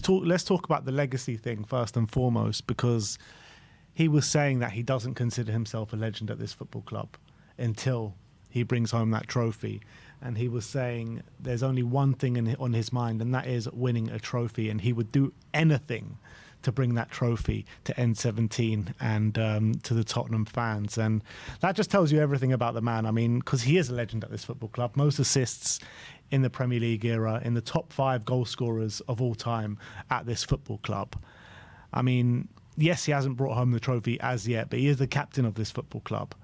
let's talk about the legacy thing first and foremost, because he was saying that he doesn't consider himself a legend at this football club until he brings home that trophy. And he was saying there's only one thing on his mind, and that is winning a trophy. And he would do anything to bring that trophy to N17 and to the Tottenham fans. And that just tells you everything about the man. I mean, because he is a legend at this football club. Most assists in the Premier League era, in the top 5 goal scorers of all time at this football club. I mean, yes, he hasn't brought home the trophy as yet, but he is the captain of this football club.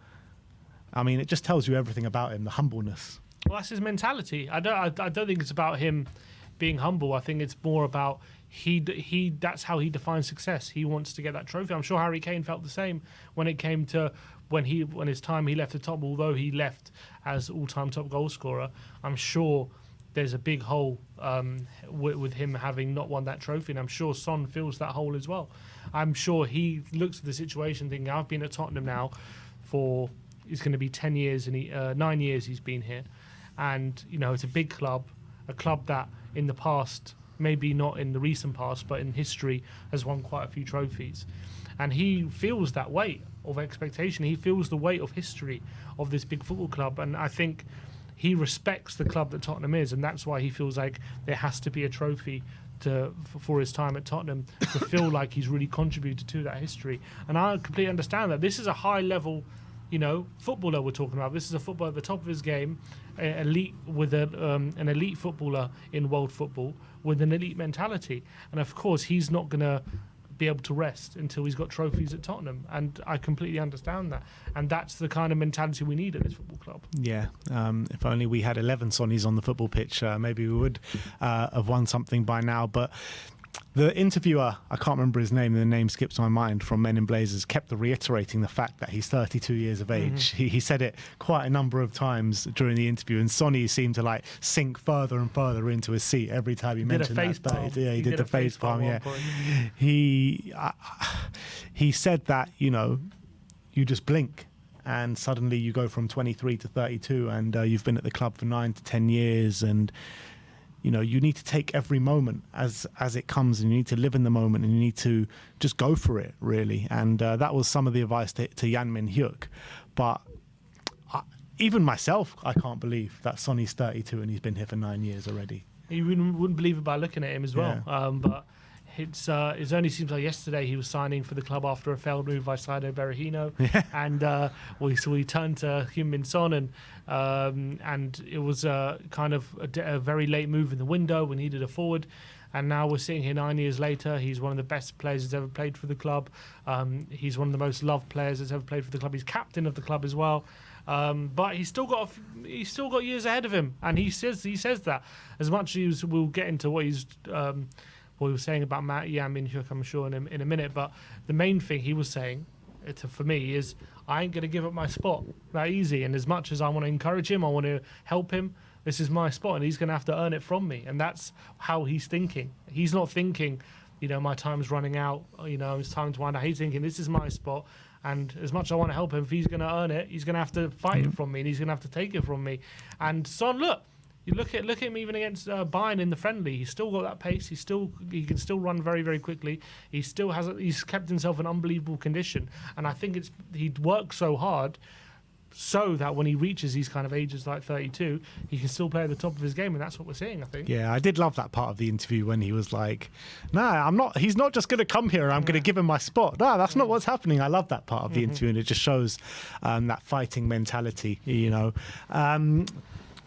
I mean, it just tells you everything about him, the humbleness. Well, that's his mentality. I don't think it's about him being humble. I think it's more about that's how he defines success. He wants to get that trophy. I'm sure Harry Kane felt the same when it came to when his time he left the top. Although he left as all-time top goal scorer, I'm sure there's a big hole with him having not won that trophy, and I'm sure Son fills that hole as well. I'm sure he looks at the situation thinking, I've been at Tottenham now for it's going to be 10 years and 9 years he's been here, and it's a big club, a club that in the past, maybe not in the recent past, but in history has won quite a few trophies. And he feels that weight of expectation. He feels the weight of history of this big football club. And I think he respects the club that Tottenham is. And that's why he feels like there has to be a trophy for his time at Tottenham to feel like he's really contributed to that history. And I completely understand that. This is a high level footballer we're talking about. This is a footballer at the top of his game, elite with an elite footballer in world football with an elite mentality. And of course, he's not going to be able to rest until he's got trophies at Tottenham. And I completely understand that. And that's the kind of mentality we need at this football club. Yeah. If only we had 11 Sonnies on the football pitch, maybe we would have won something by now. But the interviewer, I can't remember his name, the name skips my mind, from Men in Blazers, kept reiterating the fact that he's 32 years of age. Mm-hmm. He said it quite a number of times during the interview, and Sonny seemed to sink further and further into his seat every time he mentioned that. Yeah, he did the face palm. Yeah, he said that you just blink and suddenly you go from 23 to 32, and you've been at the club for 9 to 10 years, and you need to take every moment as it comes, and you need to live in the moment, and you need to just go for it, really. And that was some of the advice to Jan Min Hyuk. But even myself, I can't believe that Sonny's 32 and he's been here for 9 years already. You wouldn't believe it by looking at him as well. Yeah. But it only seems like yesterday he was signing for the club after a failed move by Saido Berahino. Yeah. And we turned to Heung-min Son, and it was kind of a very late move in the window. We needed a forward. And now we're sitting here 9 years later. He's one of the best players that's ever played for the club. He's one of the most loved players that's ever played for the club. He's captain of the club as well. But he's still got years ahead of him. And he says that. As much as we'll get into what he was saying about Jan Min Hyuk, I'm sure, in a minute. But the main thing he was saying, for me, is I ain't going to give up my spot that easy. And as much as I want to encourage him, I want to help him, this is my spot, and he's going to have to earn it from me. And that's how he's thinking. He's not thinking, my time's running out, it's time to wind out. He's thinking, this is my spot. And as much as I want to help him, if he's going to earn it, he's going to have to fight it from me, and he's going to have to take it from me. And Son, look. You look at him even against Bayern in the friendly. He's still got that pace. He can still run very, very quickly. He's kept himself in unbelievable condition. And I think he'd worked so hard so that when he reaches these kind of ages like 32, he can still play at the top of his game, and that's what we're seeing, I think. Yeah, I did love that part of the interview when he was like, he's not just going to come here and I'm going to give him my spot. No, that's not what's happening. I love that part of the interview, and it just shows that fighting mentality,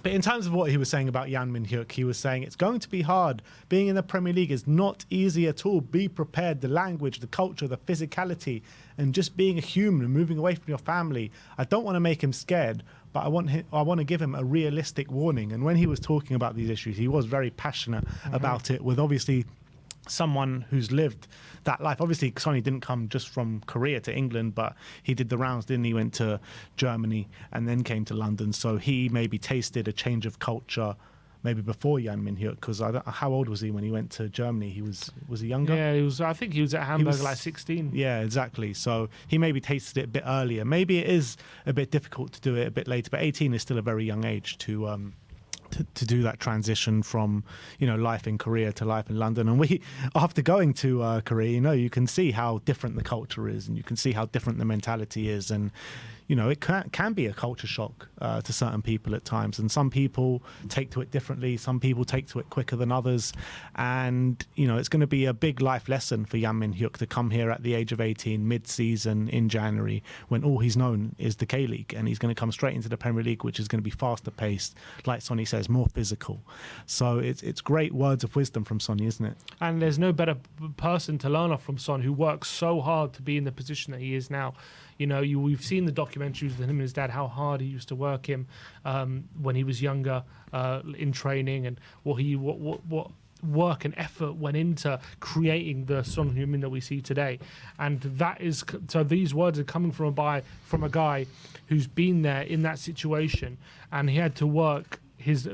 But in terms of what he was saying about Jan Min Hyuk, he was saying it's going to be hard. Being in the Premier League is not easy at all. Be prepared. The language, the culture, the physicality, and just being a human and moving away from your family. I don't want to make him scared, but I want to give him a realistic warning. And when he was talking about these issues, he was very passionate about it, with obviously someone who's lived that life. Obviously, Sonny didn't come just from Korea to England, but he did the rounds, didn't he? Went to Germany and then came to London. So he maybe tasted a change of culture maybe before Jan Min Hyuk, because how old was he when he went to Germany? Was he younger? Yeah, I think he was at Hamburg like 16. Yeah, exactly. So he maybe tasted it a bit earlier. Maybe it is a bit difficult to do it a bit later, but 18 is still a very young age to to do that transition from, life in Korea to life in London. And we, after going to Korea, you can see how different the culture is, and you can see how different the mentality is. And, it can be a culture shock to certain people at times. And some people take to it differently. Some people take to it quicker than others. And, it's going to be a big life lesson for Yan Min-hyuk to come here at the age of 18, mid-season in January, when all he's known is the K-League. And he's going to come straight into the Premier League, which is going to be faster paced, like Sonny says, more physical. So it's great words of wisdom from Sonny, isn't it? And there's no better person to learn off from Son, who works so hard to be in the position that he is now. We've seen the documentaries with him and his dad, how hard he used to work him when he was younger in training, and what work and effort went into creating the Son Heung-min that we see today. And so these words are coming from a guy who's been there in that situation, and he had to work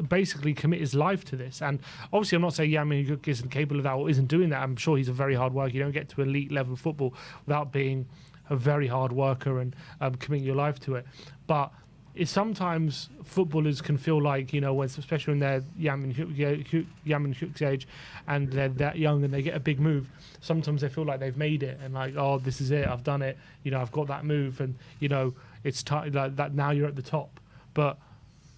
basically commit his life to this. And obviously I'm not saying Yan Min-hyuk isn't capable of that or isn't doing that. I'm sure he's a very hard worker. You don't get to elite level football without being a very hard worker and committing your life to it. But sometimes footballers can feel like, especially when they're Yan Min-hyuk's age and they're that young and they get a big move, sometimes they feel like they've made it and like, oh, this is it, I've done it, I've got that move, and it's like that, now you're at the top. But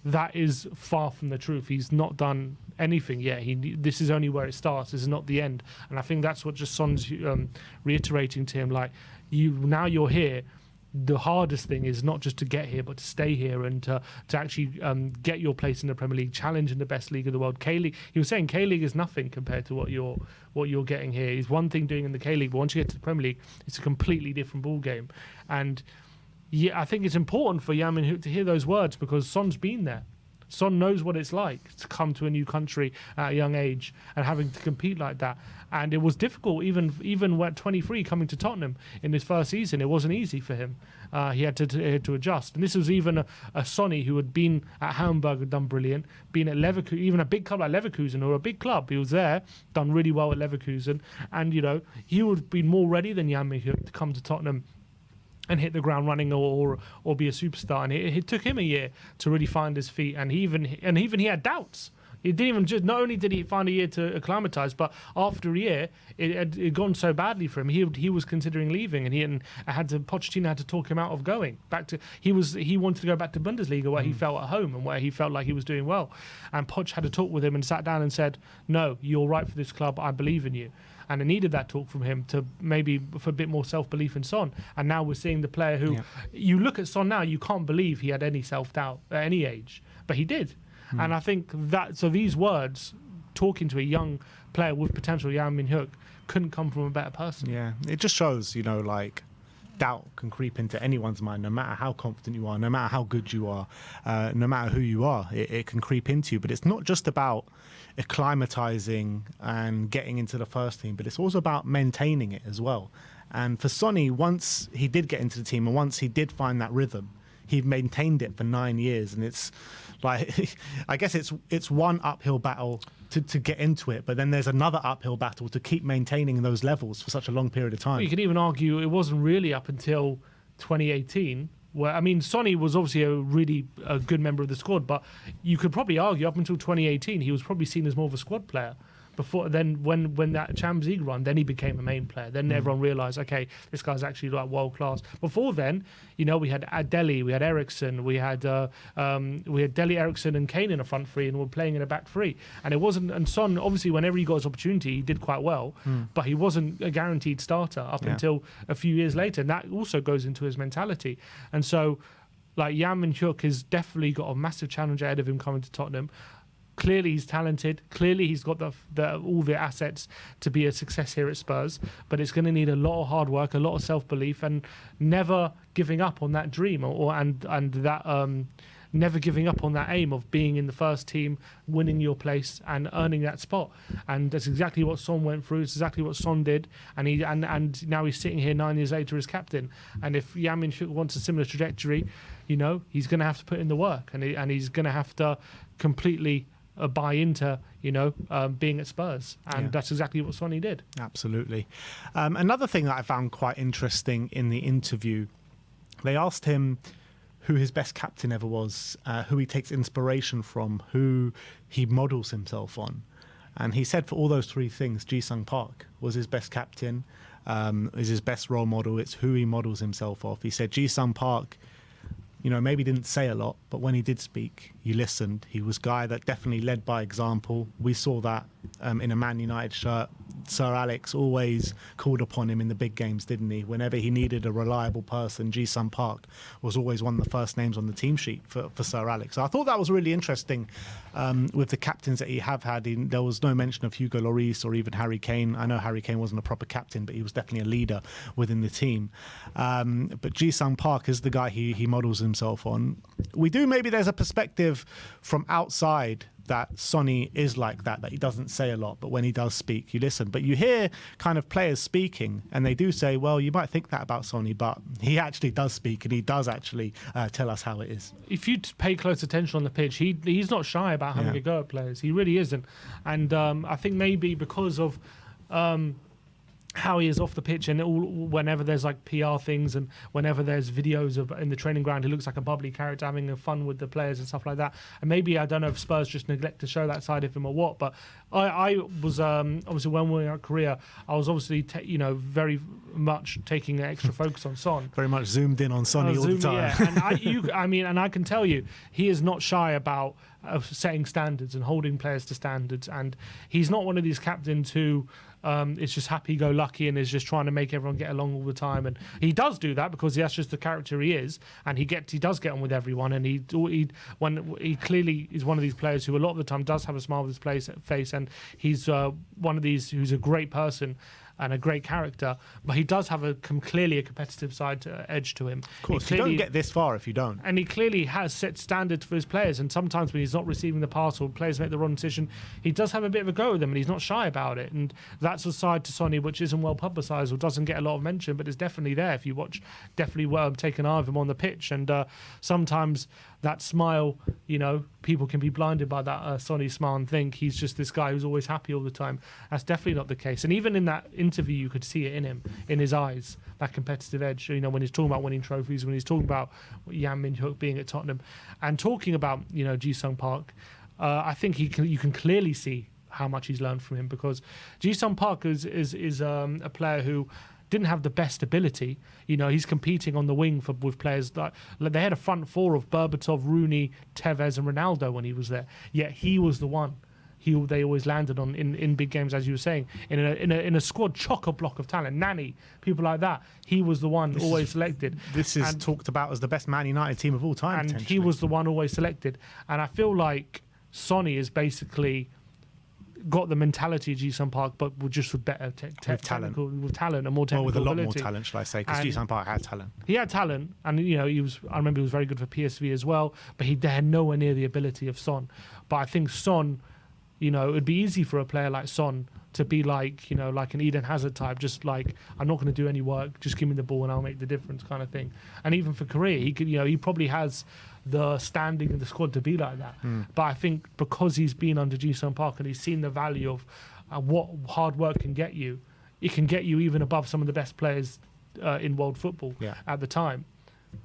that is far from the truth. He's not done anything yet. This is only where it starts. This is not the end. And I think that's what just Son's reiterating to him, like, now you're here. The hardest thing is not just to get here, but to stay here and to actually get your place in the Premier League, challenge in the best league of the world. K-League, he was saying K-League is nothing compared to what you're getting here. It's one thing doing in the K-League, but once you get to the Premier League, it's a completely different ball game. And I think it's important for Yan Min-hyuk to hear those words, because Son's been there. Son knows what it's like to come to a new country at a young age and having to compete like that. And it was difficult, even at 23, coming to Tottenham in his first season. It wasn't easy for him. He had to adjust. And this was even a Sonny who had been at Hamburg and done brilliant, been at Leverkusen, even a big club like Leverkusen, or a big club. He was there, done really well at Leverkusen. And, he would have been more ready than Yan Min-hyuk to come to Tottenham and hit the ground running or be a superstar. And it took him a year to really find his feet. And even he had doubts. He didn't even not only did he find a year to acclimatise, but after a year, it had gone so badly for him. He was considering leaving, and Pochettino had to talk him out of going back to. He wanted to go back to Bundesliga, where he felt at home and where he felt like he was doing well. And Poch had to talk with him and sat down and said, "No, you're right for this club. I believe in you." And I needed that talk from him to maybe for a bit more self-belief in Son. And now we're seeing the player who, you look at Son now, you can't believe he had any self-doubt at any age, but he did. And I think so these words, talking to a young player with potential, Yan Min-hyuk, couldn't come from a better person. Yeah, it just shows, like, doubt can creep into anyone's mind, no matter how confident you are, no matter how good you are, no matter who you are, it can creep into you. But it's not just about acclimatizing and getting into the first team, but it's also about maintaining it as well. And for Sonny, once he did get into the team and once he did find that rhythm, he maintained it for 9 years. And it's like, I guess it's one uphill battle to get into it, but then there's another uphill battle to keep maintaining those levels for such a long period of time. Well, you can even argue it wasn't really up until 2018, where, Sonny was obviously a good member of the squad, but you could probably argue up until 2018 he was probably seen as more of a squad player. Then when that Champions League run, then he became a main player. Then everyone realised, okay, this guy's actually like world class. Before then, we had Dele, we had Eriksson, we had Dele, Eriksson, and Kane in a front three, and we're playing in a back three. And it wasn't. And Son, obviously, whenever he got his opportunity, he did quite well, but he wasn't a guaranteed starter up until a few years later. And that also goes into his mentality. And so, like, Yan Min-hyuk has definitely got a massive challenge ahead of him coming to Tottenham. Clearly he's talented. Clearly he's got all the assets to be a success here at Spurs. But it's going to need a lot of hard work, a lot of self-belief, and never giving up on that dream, never giving up on that aim of being in the first team, winning your place, and earning that spot. And that's exactly what Son went through. It's exactly what Son did. And now he's sitting here 9 years later as captain. And if Yan Min-hyuk wants a similar trajectory, he's going to have to put in the work, and he's going to have to completely buy into being at Spurs, and that's exactly what Sonny did. Absolutely. Another thing that I found quite interesting in the interview, they asked him who his best captain ever was, who he takes inspiration from, who he models himself on. And he said for all those three things, Ji-sung Park was his best captain, is his best role model. It's who he models himself off. He said Ji-sung Park, maybe didn't say a lot, but when he did speak, you listened. He was a guy that definitely led by example. We saw that in a Man United shirt. Sir Alex always called upon him in the big games, didn't he? Whenever he needed a reliable person, Ji-sung Park was always one of the first names on the team sheet for Sir Alex. So I thought that was really interesting with the captains that he have had. There was no mention of Hugo Lloris or even Harry Kane. I know Harry Kane wasn't a proper captain, but he was definitely a leader within the team. But Ji-sung Park is the guy he models himself on. Maybe there's a perspective from outside that Sonny is like that he doesn't say a lot, but when he does speak, you listen. But you hear kind of players speaking, and they do say, well, you might think that about Sonny, but he actually does speak, and he does actually tell us how it is. If you pay close attention on the pitch, he's not shy about having a go at players. He really isn't. And I think maybe because of how he is off the pitch, and whenever there's like PR things and whenever there's videos of in the training ground, he looks like a bubbly character having fun with the players and stuff like that. And maybe, I don't know if Spurs just neglect to show that side of him or what, but I was obviously when we were at Korea, I was obviously very much taking an extra focus on Son. Very much zoomed in on Sonny all the time. Yeah. And I can tell you, he is not shy about setting standards and holding players to standards, and he's not one of these captains who is just happy-go-lucky and is just trying to make everyone get along all the time. And he does do that because that's just the character he is, and he does get on with everyone. And he clearly is one of these players who a lot of the time does have a smile on his face, and he's one of these who's a great person and a great character, but he does have clearly a competitive edge to him. Of course, you don't get this far if you don't. And he clearly has set standards for his players, and sometimes when he's not receiving the pass or players make the wrong decision, he does have a bit of a go with them, and he's not shy about it. And that's a side to Sonny which isn't well publicised or doesn't get a lot of mention, but is definitely there if you watch. Definitely take an eye of him on the pitch, and sometimes that smile, people can be blinded by that Sonny smile and think he's just this guy who's always happy all the time. That's definitely not the case. And even in that interview, you could see it in him, in his eyes, that competitive edge. When he's talking about winning trophies, when he's talking about Yan Min-hyuk being at Tottenham, and talking about Ji-sung Park, I think you can clearly see how much he's learned from him, because Ji-sung Park is a player who didn't have the best ability. He's competing on the wing with players like they had a front four of Berbatov, Rooney, Tevez, and Ronaldo when he was there. Yet he was the one they always landed on in big games, as you were saying, in a squad chock-a-block of talent. Nani, people like that. He was the one always selected. This is talked about as the best Man United team of all time. And he was the one always selected. And I feel like Sonny is basically got the mentality of Ji-sung Park, but just with better talent and more technical ability. Well, with a lot more talent, shall I say, because Ji-sung Park had talent. He had talent, and I remember he was very good for PSV as well, but he had nowhere near the ability of Son. But I think Son, it would be easy for a player like Son to be like an Eden Hazard type, just like, I'm not going to do any work, just give me the ball and I'll make the difference kind of thing. And even for Korea, he could, he probably has the standing in the squad to be like that. But I think because he's been under Ji-sung Park and he's seen the value of what hard work can get you, it can get you even above some of the best players in world football at the time.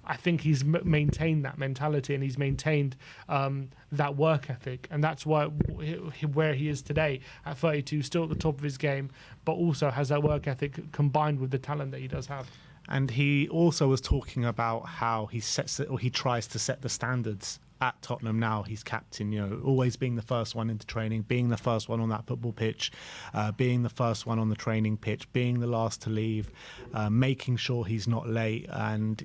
I think he's maintained that mentality, and he's maintained that work ethic, and that's why where he is today at 32, still at the top of his game, but also has that work ethic combined with the talent that he does have. And he also was talking about how he tries to set the standards at Tottenham now. He's captain, always being the first one into training, being the first one on that football pitch, being the first one on the training pitch, being the last to leave, making sure he's not late. And,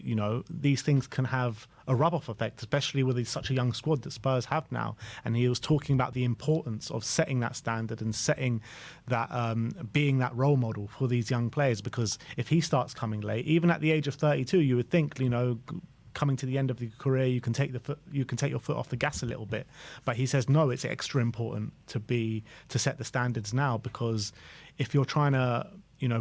these things can have a rub-off effect, especially with such a young squad that Spurs have now. And he was talking about the importance of setting that standard and setting that, being that role model for these young players, because if he starts coming late, even at the age of 32, you would think, coming to the end of your career, you can take your foot off the gas a little bit. But he says no, it's extra important to set the standards now, because if you're trying to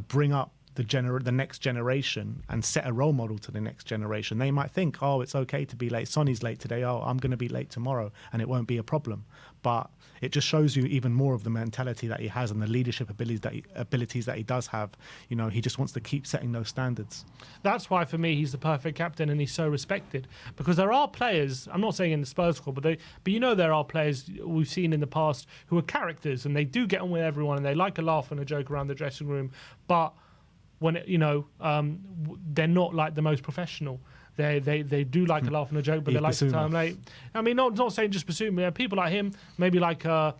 bring up the next generation and set a role model to the next generation. They might think, oh, it's okay to be late. Sonny's late today. Oh, I'm going to be late tomorrow, and it won't be a problem. But it just shows you even more of the mentality that he has and the leadership abilities that he does have. You know, he just wants to keep setting those standards. That's why, for me, he's the perfect captain, and he's so respected. Because there are players, I'm not saying in the Spurs squad, but you know there are players we've seen in the past who are characters, and they do get on with everyone, and they like a laugh and a joke around the dressing room, but when they're not like the most professional. They do like a laugh and a joke, but they like to terminate. I mean, not saying just Basuma. People like him, maybe for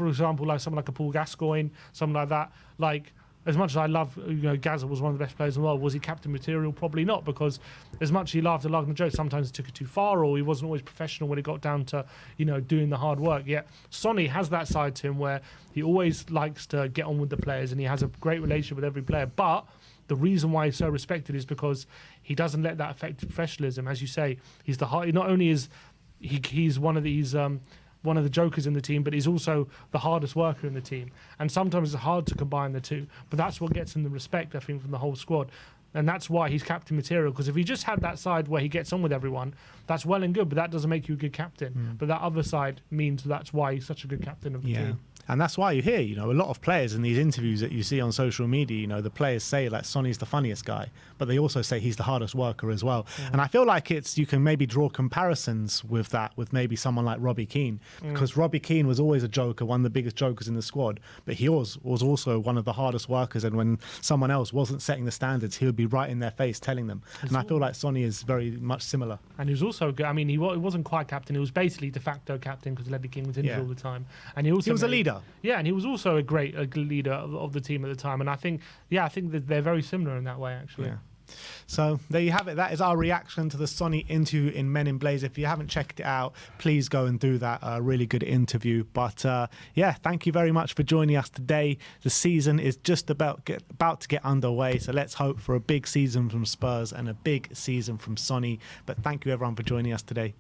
example, like someone like a Paul Gascoigne, something like that. Like, as much as I love, Gazza was one of the best players in the world. Was he captain material? Probably not, because as much as he laughed and a joke, sometimes he took it too far, or he wasn't always professional when it got down to, doing the hard work. Yet Sonny has that side to him where he always likes to get on with the players, and he has a great relationship with every player. But the reason why he's so respected is because he doesn't let that affect professionalism. As you say, he's the hard. Not only is he's one of these. One of the jokers in the team, but he's also the hardest worker in the team. And sometimes it's hard to combine the two. But that's what gets him the respect, I think, from the whole squad. And that's why he's captain material. Because if he just had that side where he gets on with everyone, that's well and good, but that doesn't make you a good captain. But that other side means that's why he's such a good captain of the team. And that's why you hear, a lot of players in these interviews that you see on social media, the players say like Sonny's the funniest guy, but they also say he's the hardest worker as well. And I feel like you can maybe draw comparisons with that with maybe someone like Robbie Keane, because Robbie Keane was always a joker, one of the biggest jokers in the squad, but he was also one of the hardest workers. And when someone else wasn't setting the standards, he would be right in their face telling them. And I feel like Sonny is very much similar. And he was also good. I mean, he wasn't quite captain. He was basically de facto captain because Ledley King was injured all the time. And he was a leader. Yeah, and he was also a great leader of the team at the time. And I think that they're very similar in that way, actually. Yeah. So there you have it. That is our reaction to the Sonny interview in Men in Blaze. If you haven't checked it out, please go and do that. Really good interview. But thank you very much for joining us today. The season is just about to get underway. So let's hope for a big season from Spurs and a big season from Sonny. But thank you everyone for joining us today.